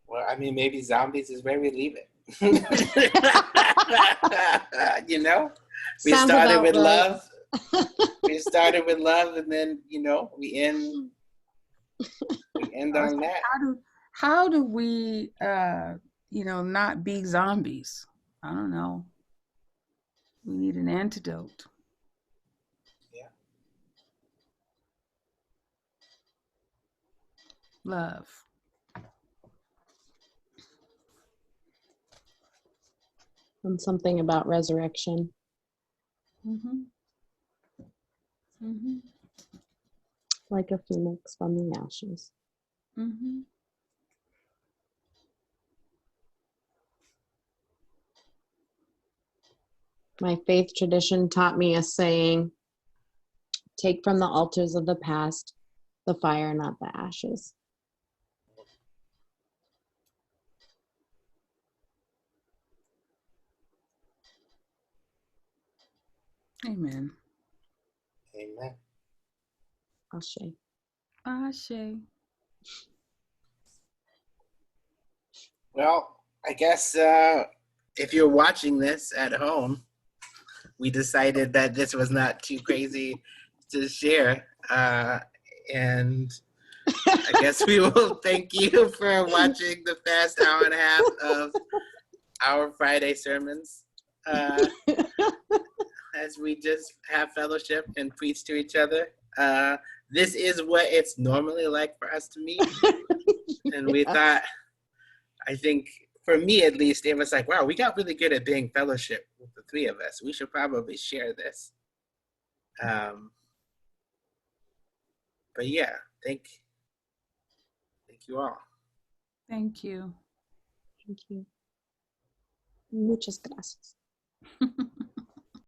Well, I mean, maybe zombies is where we leave it. You know, we Sounds started about with right. love. We started with love, and then we end on that. How do we not be zombies? I don't know. We need an antidote. Yeah. Love. And something about resurrection. Mm-hmm. Mm-hmm. Like a phoenix from the ashes. Mm-hmm. My faith tradition taught me a saying, take from the altars of the past the fire, not the ashes. Amen. Amen. Ashe. Ashe. Well, I guess if you're watching this at home, we decided that this was not too crazy to share. And I guess we will thank you for watching the past hour and a half of our Friday sermons as we just have fellowship and preach to each other. This is what it's normally like for us to meet. And we thought, I think for me at least, it was like, wow, we got really good at being fellowship with the three of us. We should probably share this. But yeah, thank you all. Thank you. Thank you. Muchas gracias.